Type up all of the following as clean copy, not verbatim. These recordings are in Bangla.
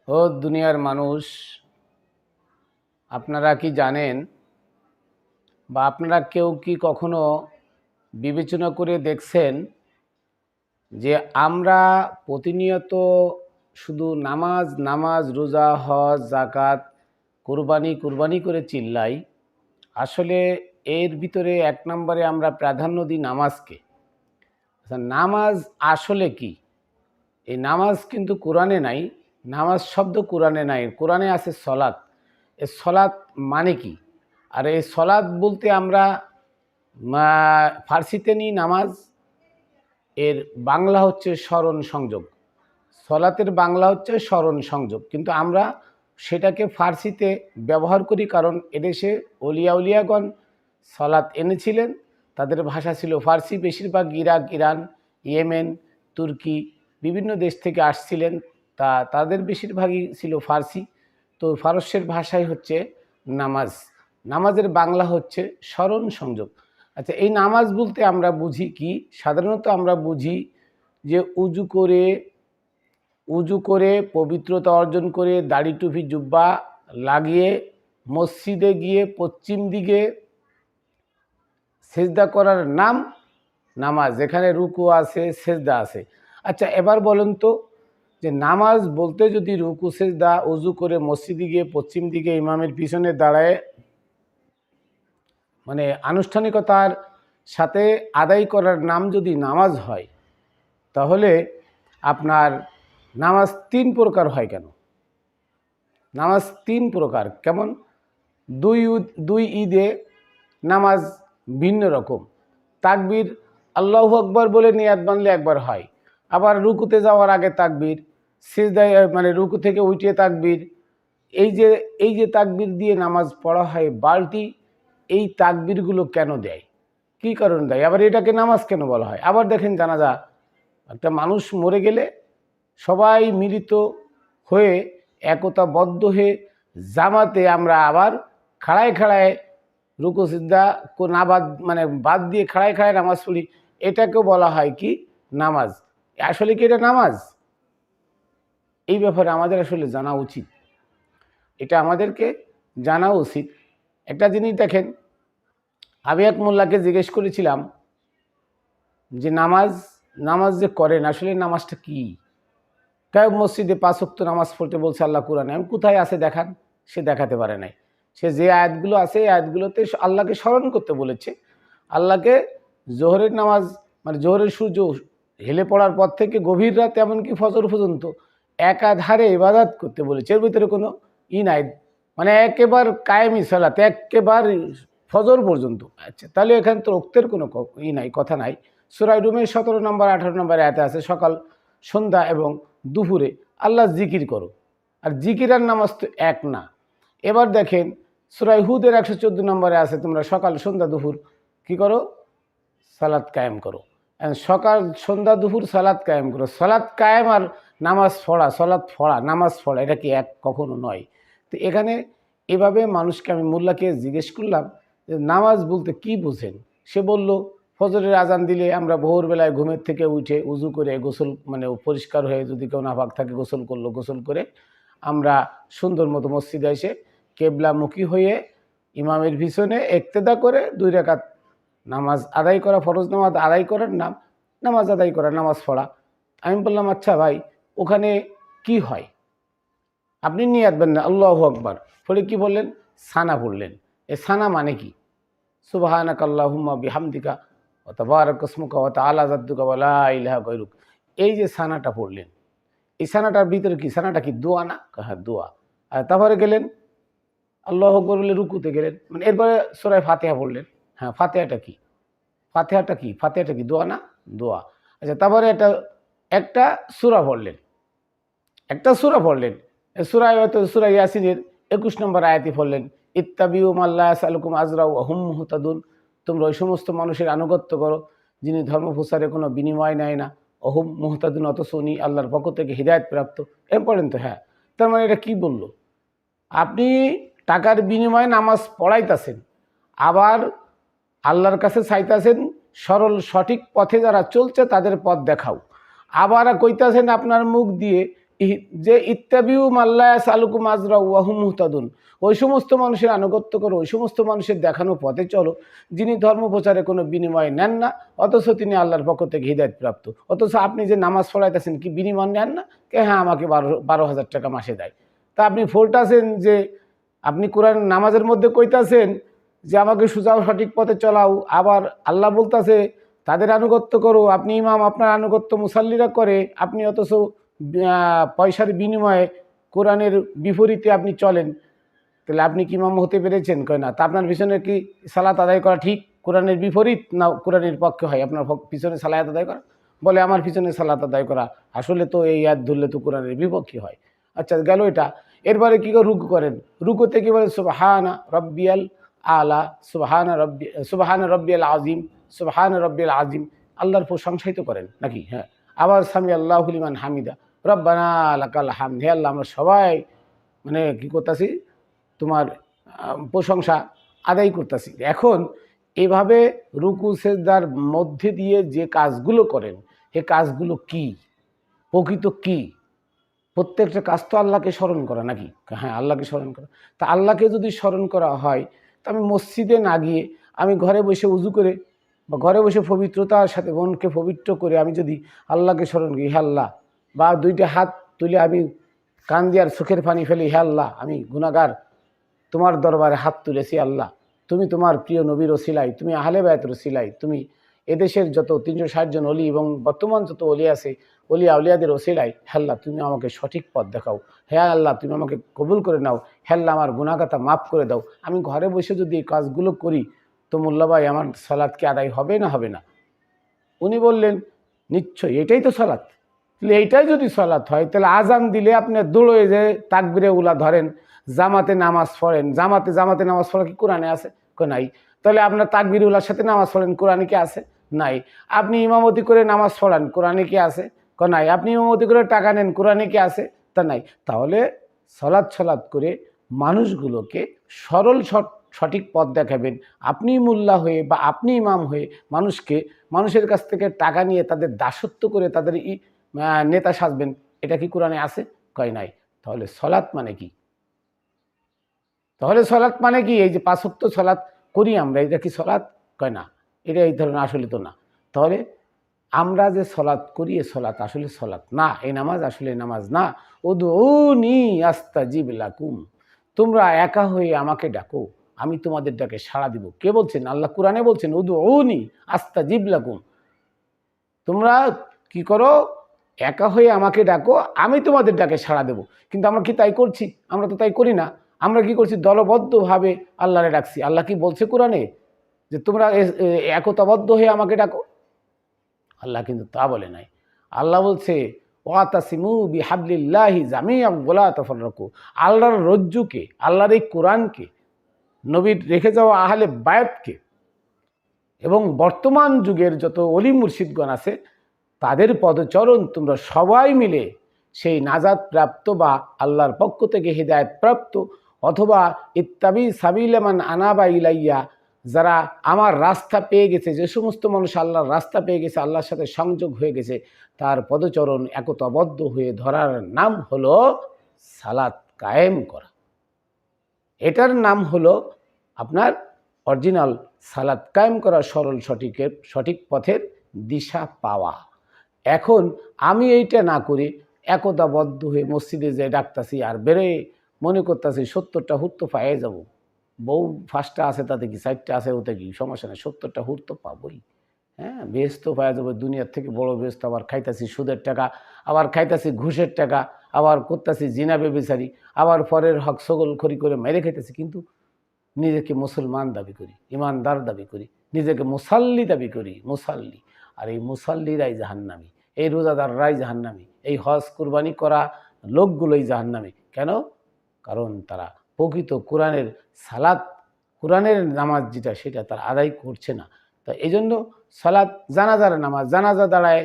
ও দুনিয়ার মানুষ, আপনারা কি জানেন বা আপনারা কেউ কি কখনো বিবেচনা করে দেখছেন যে আমরা প্রতিনিয়ত শুধু নামাজ নামাজ, রোজা, হজ, জাকাত, কুরবানি কুরবানি করে চিল্লাই। আসলে এর ভিতরে এক নম্বরে আমরা প্রাধান্য দিই নামাজকে। আচ্ছা, নামাজ আসলে কি? এই নামাজ কিন্তু কোরআনে নাই। নামাজ শব্দ কোরআনে নাই, কোরআনে আছে সলাৎ। এই সলাৎ মানে কি? আর এই সলাৎ বলতে আমরা ফার্সিতে নিই নামাজ, এর বাংলা হচ্ছে স্মরণ সংযোগ। সলাতের বাংলা হচ্ছে স্মরণ সংযোগ, কিন্তু আমরা সেটাকে ফার্সিতে ব্যবহার করি, কারণ এদেশে অলিয়া উলিয়াগণ সলাৎ এনেছিলেন, তাদের ভাষা ছিল ফার্সি। বেশিরভাগ ইরাক, ইরান, ইয়েমেন, তুর্কি বিভিন্ন দেশ থেকে আসছিলেন, তাদের বেশিরভাগই ছিল ফার্সি। তো ফারস্যের ভাষাই হচ্ছে নামাজ। নামাজের বাংলা হচ্ছে স্মরণ সংযোগ। আচ্ছা, এই নামাজ বলতে আমরা বুঝি কি? সাধারণত আমরা বুঝি যে উজু করে পবিত্রতা অর্জন করে দাড়ি টুপি জুব্বা লাগিয়ে মসজিদে গিয়ে পশ্চিম দিকে সেজদা করার নাম নামাজ, যেখানে রুকু আছে, সেজদা আছে। আচ্ছা, এবার বলেন তো, যে নামাজ বলতে যদি রুকু সেজদা উজু করে মসজিদে গিয়ে পশ্চিম দিকে ইমামের পিছনে দাঁড়ায় মানে আনুষ্ঠানিকতার সাথে আদায় করার নাম যদি নামাজ হয়, তাহলে আপনার নামাজ তিন প্রকার হয় কেন? নামাজ তিন প্রকার কেমন? দুই ঈদে নামাজ ভিন্ন রকম। তাকবীর আল্লাহু আকবার বলে নিয়াত বানলে একবার হয়, আবার রুকুতে যাওয়ার আগে তাকবীর, সিজদায় মানে রুকু থেকে উঠিয়ে তাকবীর। এই যে তাকবীর দিয়ে নামাজ পড়া হয় বালতি, এই তাকবীরগুলো কেন দেয়, কি কারণে দেয়? আবার এটাকে নামাজ কেন বলা হয়? আবার দেখেন, জানাজা, একটা মানুষ মরে গেলে সবাই মিলিত হয়ে একতাবদ্ধ হয়ে জামাতে আমরা আবার খাড়ায় খাড়ায় রুকু সিজদা না বাদ মানে বাদ দিয়ে খাড়ায় খাড়ায় নামাজ পড়ি, এটাকেও বলা হয় কি? নামাজ। আসলে কি এটা নামাজ? এই ব্যাপারে আমাদের আসলে জানা উচিত, এটা আমাদেরকে জানা উচিত। একটা জিনিস দেখেন, আমি এক মোল্লাকে জিজ্ঞেস করেছিলাম যে নামাজ যে করেন, আসলে নামাজটা কি? কেউ মসজিদে 5 ওয়াক্ত নামাজ পড়তে বলছে আল্লাহ কোরআনে। আমি কোথায় আছে দেখান, সে দেখাতে পারে নাই। সে যে আয়াতগুলো আছে এই আয়াতগুলোতে আল্লাহকে স্মরণ করতে বলেছে। আল্লাহকে জোহরের নামাজ মানে জোহরের সূর্য হেলে পড়ার পর থেকে গভীর রাত এমনকি ফজর পর্যন্ত একাধারে ইবাদত করতে বলেছে। এর ভিতরে কোনো নাই, মানে একেবারে কায়েমি সালাত, একেবারে ফজর পর্যন্ত। আচ্ছা, তাহলে এখানে তো রক্তের কোনো নাই, কথা নাই। সূরা রুমের 17 নম্বর 18 নম্বর আয়াতে আছে, সকাল সন্ধ্যা এবং দুপুরে আল্লাহ জিকির করো। আর জিকির আর নামাজ তো এক না। এবার দেখেন, সূরা হুদের 114 নম্বরে আছে, তোমরা সকাল সন্ধ্যা দুপুর কি করো? সালাত কায়েম করো। সকাল সন্ধ্যা দুপুর সালাত কায়েম করো। সালাত কায়েম আর নামাজ পড়া, সালাত পড়া, নামাজ পড়া, এটা কি এক? কখনো নয়। তো এখানে এভাবে মানুষকে, আমি মোল্লাকে জিজ্ঞেস করলাম যে নামাজ বলতে কি বুঝেন? সে বলল, ফজরের আজান দিলে আমরা ভোরবেলায় ঘুমের থেকে উঠে উজু করে গোসল মানে পরিষ্কার হয়ে, যদি কেউ নাপাক থাকে গোসল করলো, গোসল করে আমরা সুন্দর মতো মসজিদে এসে কেবলামুখী হয়ে ইমামের পিছনে ইক্তেদা করে 2 রাকাত নামাজ আদায় করা, ফরজ নামাজ আদায় করার নাম নামাজ আদায় করা, নামাজ পড়া। আমি বললাম, আচ্ছা ভাই, ওখানে কি হয়? আপনি নিয়াত বেন না, আল্লাহু আকবার পড়ে কি বললেন? সানা পড়লেন। এ সানা মানে কি? সুবহানাকা আল্লাহুম্মা বিহামদিকা ওয়া তাবারাকা ইসমুকা ওয়া তাআলা জাদ্দুকা ওয়া লা ইলাহা গায়রুক। এই যে সানাটা পড়লেন, এই সানাটার ভিতরে কি? সানাটা কি দোয়া না? হ্যাঁ, দোয়া। আর তারপরে গেলেন আল্লাহু আকবার বলে রুকুতে গেলেন, মানে এরপরে সূরা ফাতিহা পড়লেন। হ্যাঁ, ফাতিহাটা কি? ফাতিহাটা কি? ফাতিহাটা কি দোয়া না? দোয়া। আচ্ছা, তারপরে একটা সূরা পড়লেন, একটা সূরা পড়লেন। সূরায় হয়তো সূরা ইয়াসিনের 21 নম্বর আয়াতই পড়লেন, ইত্তাবিউ মাল্লা ইয়াসআলুকুম আজরা ওয়া হুম মুহতাদুন। তোমরা ওই সমস্ত মানুষের আনুগত্য করো যিনি ধর্ম প্রচারে কোনো বিনিময় নেয় না। অহুম মুহতাদুন, অথচ উনি আল্লাহর পক্ষ থেকে হিদায়াত প্রাপ্ত। এম পড়েন তো? হ্যাঁ। তার মানে এটা কি বললো? আপনি টাকার বিনিময়ে নামাজ পড়াইতেছেন, আবার আল্লাহর কাছে চাইতেছেন সরল সঠিক পথে যারা চলছে তাদের পথ দেখাও। আবার কইতাছেন আপনার মুখ দিয়ে যে ইত্তাবিউ মাল্লা সালুকুম আজরা ওয়াহুম মুহতাদুন, ওই সমস্ত মানুষের আনুগত্য করো, ওই সমস্ত মানুষের দেখানো পথে চলো যিনি ধর্ম প্রচারে কোনো বিনিময় নেন না, অথচ তিনি আল্লাহর পক্ষ থেকে হিদায়ত প্রাপ্ত। অথচ আপনি যে নামাজ পড়াইতেছেন কি বিনিময় নেন না? কে হ্যাঁ আমাকে 12,000 টাকা মাসে দেয়। তা আপনি ফোরটাছেন যে আপনি কোরআন নামাজের মধ্যে কইতাছেন যে আমাকে সুজাও সঠিক পথে চলাও, আবার আল্লাহ বলতাছে তাদের আনুগত্য করো, আপনি ইমাম আপনার আনুগত্য মুসাল্লিরা করে, আপনি অথচ পয়সার বিনিময়ে কোরআনের বিপরীতে আপনি চলেন, তাহলে আপনি কি ইমাম হতে পেরেছেন? কয় না। তা আপনার পিছনে কি সালাত আদায় করা ঠিক কোরআনের বিপরীত না কোরআনের পক্ষে হয় আপনার পিছনে সালাত আদায় করা? বলে আমার পিছনে সালাত আদায় করা আসলে তো এই আয়াত ধরলে তো কোরআনের বিপক্ষে হয়। আচ্ছা গেল এটা। এরপরে কী করে রুকু করেন, রুকুতে কী বলে সুবহানা রব্বিয়াল আলা, সুবহানা রব্বিয়াল আজিম, সুবহানা রব্বিয়াল আজিম, আল্লাহর প্রশংসাই তো করেন নাকি? হ্যাঁ। আবার সামি আল্লাহু লিমান হামিদা, রব্বানা লাকাল হামদ, হে আল্লাহ আমরা সবাই মানে কী করতেছি তোমার প্রশংসা আদায় করতেছি। এখন এভাবে রুকু সেজদার মধ্যে দিয়ে যে কাজগুলো করেন এ কাজগুলো কি প্রকৃত কি? প্রত্যেকটা কাজ তো আল্লাহকে স্মরণ করা নাকি? হ্যাঁ আল্লাহকে স্মরণ করা। তা আল্লাহকে যদি স্মরণ করা হয় তা আমি মসজিদে না গিয়ে আমি ঘরে বসে উজু করে বা ঘরে বসে পবিত্রতার সাথে মনকে পবিত্র করে আমি যদি আল্লাহকে স্মরণ করি, হে আল্লাহ, বা দুইটা হাত তুলে আমি কান দিয়ার চোখের পানি ফেলি, হে আল্লাহ আমি গুনাহগার, তোমার দরবারে হাত তুলেছি আল্লাহ, তুমি তোমার প্রিয় নবীর ওসিলাই, তুমি আহলে বায়তের ওসিলাই, তুমি এদেশের যত 360 জন অলি এবং বর্তমান যত অলি আছে অলি আউলিয়াদের ওসিলাই, হে আল্লাহ তুমি আমাকে সঠিক পথ দেখাও, হে আল্লাহ তুমি আমাকে কবুল করে নাও, হে আল্লাহ আমার গুনাহগাতা মাফ করে দাও। আমি ঘরে বসে যদি এই কাজগুলো করি তো মোল্লা ভাই আমার সালাত কি আদায় হবে না হবে না? উনি বললেন নিশ্চয়ই এটাই তো সালাত। তাহলে এইটাই যদি সালাত হয় তাহলে আজান দিলে আপনি দৌড়ে যে তাকবিরে উলা ধরেন, জামাতে নামাজ পড়েন, জামাতে নামাজ পড়া কি কোরআনে আছে? নাই। তাহলে আপনার তাকবির উলার সাথে নামাজ পড়েন, কোরআনে কি আছে? নাই। আপনি ইমামতি করে নামাজ পড়ান, কোরআনে কি আছে? নাই। আপনি ইমামতি করে টাকা নেন, কোরআনে কি আছে? তা নাই। তাহলে সলাৎ করে মানুষগুলোকে সরল সঠিক পথ দেখাবেন আপনি মোল্লা হয়ে বা আপনি ইমাম হয়ে মানুষের কাছ থেকে টাকা নিয়ে তাদের দাসত্ব করে তাদের নেতা সাজবেন, এটা কি কোরআনে আছে? কয় নাই। তাহলে সলাৎ মানে কি? তাহলে সলাৎ মানে কি? এই যে 5 ওয়াক্ত সলাৎ করি আমরা, এটা কি সলাৎ? কয় না, এটা এই ধরনের আসলে তো না। তাহলে আমরা যে সলাৎ করি এ সলাৎ আসলে সলাৎ না, এই নামাজ আসলে নামাজ না। উদউনি আস্তাজিব লাকুম, তোমরা একা হয়ে আমাকে ডাকো, আমি তোমাদের ডাকে সাড়া দিব। কে বলছেন? আল্লাহ কোরআনে বলছেন উদউনি আস্তাজিব লাকুম, তোমরা কি করো? একা হয়ে আমাকে ডাকো, আমি তোমাদের ডাকে সাড়া দেব। কিন্তু আমরা কি তাই করছি? আমরা তো তাই করি না। আমরা কি করছি? দলবদ্ধভাবে আল্লাহরে ডাকছি। আল্লাহ কি বলছে কোরআনে যে তোমরা একতাবদ্ধ হয়ে আমাকে ডাকো? আল্লাহ কিন্তু তা বলে নাই। আল্লাহ বলছে ওয়াতাসিমু বিহাবলিল্লাহি জামিআন ওয়ালা তাফাররাকু, আল্লাহর রজ্জুকে, আল্লাহর এই কোরআনকে, নবীর রেখে যাওয়া আহলে বায়াতকে এবং বর্তমান যুগের যত অলি মুর্শিদগণ আছে তাদের পদচরণ তোমরা সবাই মিলে সেই নাজাত প্রাপ্ত বা আল্লাহর পক্ষ থেকে হিদায়াত প্রাপ্ত অথবা ইত্তাবি সাবিলামান আনাবা ইলাইয়া, যারা আমার রাস্তা পেয়ে গেছে, যে সমস্ত মানুষ আল্লাহর রাস্তা পেয়ে গেছে, আল্লাহর সাথে সংযোগ হয়ে গেছে, তার পদচরণ একতাবদ্ধ হয়ে ধরার নাম হলো সালাত কায়েম করা। এটার নাম হলো আপনার অরিজিনাল সালাত কায়েম করা, সরল সঠিক পথের দিশা পাওয়া। এখন আমি এইটা না করে একতাবদ্ধ হয়ে মসজিদে যে ডাকতাছি আর বেরোয় মনে করতেছি 70টা হুর তো পায়ে যাবো, বউ 5টা আছে তাতে কি, 4টা আছে ওতে কি, সমস্যা নেই, 70টা হুর তো পাবোই, হ্যাঁ বেশ তো পাওয়া যাবে, দুনিয়ার থেকে বড় বেশ তো। আবার খাইতাছি সুদের টাকা, আবার খাইতাছি ঘুষের টাকা, আবার করতেছি জিনা বেবিচারি, আবার পরের হক সগলখড়ি করে মেরে খাইতেছি, কিন্তু নিজেকে মুসলমান দাবি করি, ইমানদার দাবি করি, নিজেকে মুসাল্লি দাবি করি, মুসাল্লি। আর এই মুসাল্লিরাই জাহান্নামী, এই রোজাদাররাই জাহান্নামী, এই হজ কুরবানি করা লোকগুলোই জাহান্নামী। কেন? কারণ তারা প্রকৃত কোরআনের সালাত, কোরআনের নামাজ যেটা সেটা তারা আদায় করছে না। তা এই জন্য সালাত, জানাজার নামাজ, জানাজা দাঁড়ায়,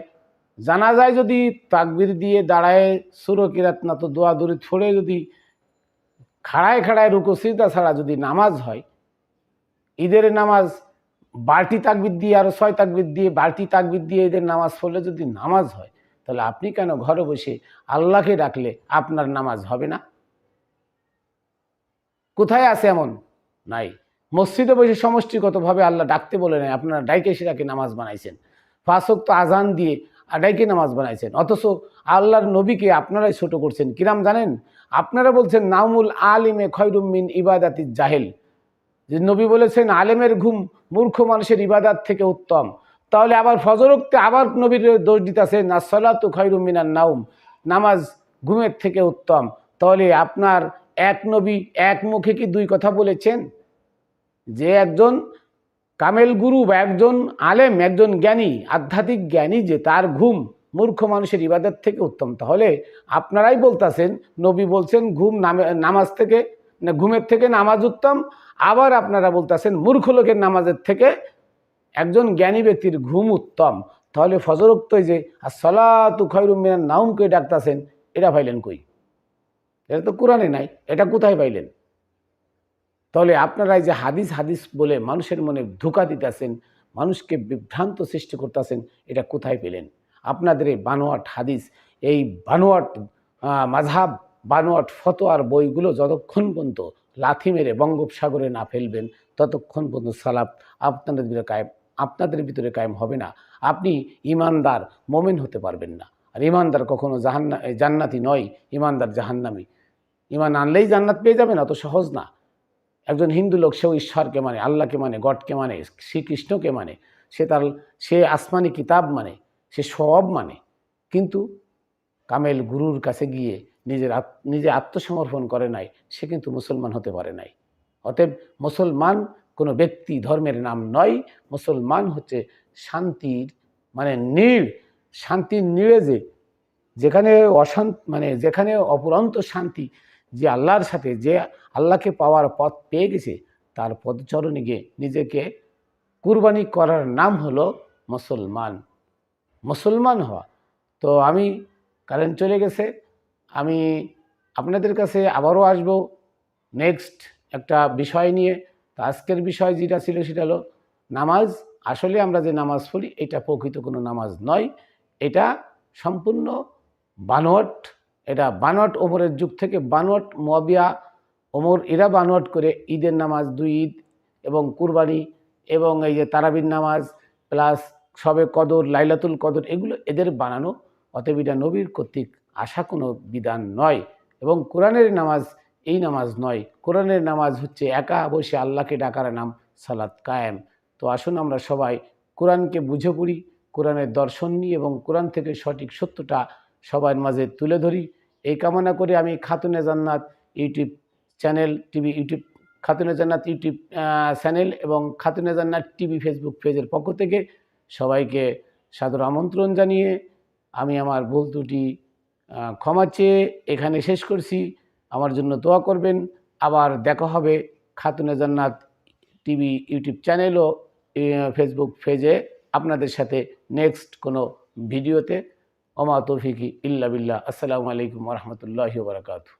জানাজায় যদি তাকবীর দিয়ে দাঁড়ায় সূরা কিরাত না তো দোয়া দূরে ছড়ে যদি খাড়ায় রুকু সিজদা ছাড়া যদি নামাজ হয়, ঈদের নামাজ বাড়তি তাকবীর দিয়ে আরো 6 তাকবীর দিয়ে বাড়তি তাকবীর দিয়ে ঈদের নামাজ পড়লে যদি নামাজ হয়, তাহলে আপনি কেন ঘরে বসে আল্লাহকে ডাকলে আপনার নামাজ হবে না? কোথায় আছে এমন? নাই। মসজিদে বসে সমষ্টিগতভাবে আল্লাহ ডাকতে বলে নাই, আপনারা ডাইকে সেটাকে নামাজ বানাইছেন। ৫ ওয়াক্ত আজান দিয়ে ডাইকে নামাজ বানাইছেন। অথচ আল্লাহর নবীকে আপনারাই ছোট করছেন। কিরাম জানেন? আপনারা বলছেন নাউমুল আলিমে খয়রুম মিন ইবাদাতিজ জাহেল। যে নবী বলেছেন আলেমের ঘুম মূর্খ মানুষের ইবাদাত থেকে উত্তম। তাহলে আবার ফজরোক্তে আবার নবীর দোষ দিতেছেন আসসালাতু খায়রুম মিনান নাউম, নামাজ ঘুমের থেকে উত্তম। তাহলে আপনার এক নবী এক মুখে কি দুই কথা বলেছেন? যে একজন কামেল গুরু বা একজন আলেম, একজন জ্ঞানী, আধ্যাত্মিক জ্ঞানী, যে তার ঘুম মূর্খ মানুষের ইবাদত থেকে উত্তম, তাহলে আপনারাই বলতেছেন নবী বলছেন ঘুম নামাজ থেকে না ঘুমের থেকে নামাজ উত্তম, আবার আপনারা বলতেছেন মূর্খ লোকের নামাজের থেকে একজন জ্ঞানী ব্যক্তির ঘুম উত্তম। তাহলে ফজরোক্ত যে আসসালাতু খায়রুম মিনান নাউমকে ডাকতেছেন, এটা পাইলেন কই? এটা তো কোরআনে নাই, এটা কোথায় পাইলেন? তাহলে আপনারা এই যে হাদিস হাদিস বলে মানুষের মনে ধোঁকা দিতেছেন, মানুষকে বিভ্রান্ত সৃষ্টি করতেছেন, এটা কোথায় পেলেন? আপনাদের এই বানোয়াট হাদিস, এই বানোয়াট মাযহাব, বানোয়াট ফতোয়ার বইগুলো যতক্ষণ পর্যন্ত লাথি মেরে বঙ্গোপসাগরে না ফেলবেন, ততক্ষণ পর্যন্ত সালাফ আপনাদের ভিতরে কায়েম হবে না। আপনি ইমানদার মোমেন হতে পারবেন না। আর ইমানদার কখনো জান্নাতি নয়, ইমানদার জাহান্নামী। ইমান আনলেই জান্নাত পেয়ে যাবেন, অত সহজ না। একজন হিন্দু লোক, সেও ঈশ্বরকে মানে, আল্লাহকে মানে, গডকে মানে, শ্রীকৃষ্ণকে মানে, সে আসমানি কিতাব মানে, সে সব মানে, কিন্তু কামেল গুরুর কাছে গিয়ে নিজে আত্মসমর্পণ করে নাই, সে কিন্তু মুসলমান হতে পারে নাই। অতএব মুসলমান কোনো ব্যক্তি ধর্মের নাম নয়। মুসলমান হচ্ছে শান্তির মানে শান্তির নীড়ে, যেখানে যেখানে অপুরন্ত শান্তি, যে আল্লাহর সাথে, যে আল্লাহকে পাওয়ার পথ পেয়ে গেছে, তার পদচরণে গিয়ে নিজেকে কুরবানি করার নাম হলো মুসলমান হওয়া। তো আমি, কারেন্ট চলে গেছে, আমি আপনাদের কাছে আবারও আসবো নেক্সট একটা বিষয় নিয়ে। তো আজকের বিষয় যেটা ছিল সেটা হলো নামাজ। আসলে আমরা যে নামাজ পড়ি, এটা প্রকৃত কোনো নামাজ নয়, এটা সম্পূর্ণ বানোয়াট। এটা বানোয়াট ওমরের যুগ থেকে বানোয়াট, মুয়াবিয়া, ওমর, এরা বানোয়াট করে ঈদের নামাজ, 2 ঈদ এবং কুরবানি এবং এই যে তারাবির নামাজ প্লাস শবে কদর, লাইলাতুল কদর, এগুলো এদের বানানো। অতএব এটা নবীর কর্তৃক আসা কোনো বিধান নয় এবং কোরআনের নামাজ এই নামাজ নয়। কোরআনের নামাজ হচ্ছে একা বসে আল্লাহকে ডাকার নাম সালাত কায়েম। তো আসুন আমরা সবাই কোরআনকে বুঝে পড়ি, কোরআনের দর্শন নিই এবং কোরআন থেকে সঠিক সত্যটা সবার মাঝে তুলে ধরি। এই কামনা করে আমি খাতুনে জান্নাত ইউটিউব চ্যানেল, খাতুনে জান্নাত ইউটিউব চ্যানেল এবং খাতুনে জান্নাত টিভি ফেসবুক পেজের পক্ষ থেকে সবাইকে সাদর আমন্ত্রণ জানিয়ে আমি আমার ভুল ত্রুটি ক্ষমা চেয়ে এখানে শেষ করছি। আমার জন্য দোয়া করবেন। আবার দেখা হবে খাতুনে জান্নাত টিভি ইউটিউব চ্যানেল ও ফেসবুক পেজে আপনাদের সাথে নেক্সট কোনো ভিডিওতে। ওমা তৌফিকি ইল্লা বিল্লাহ। আসসালামু আলাইকুম ওয়া রাহমাতুল্লাহি ওয়া বারাকাতুহু।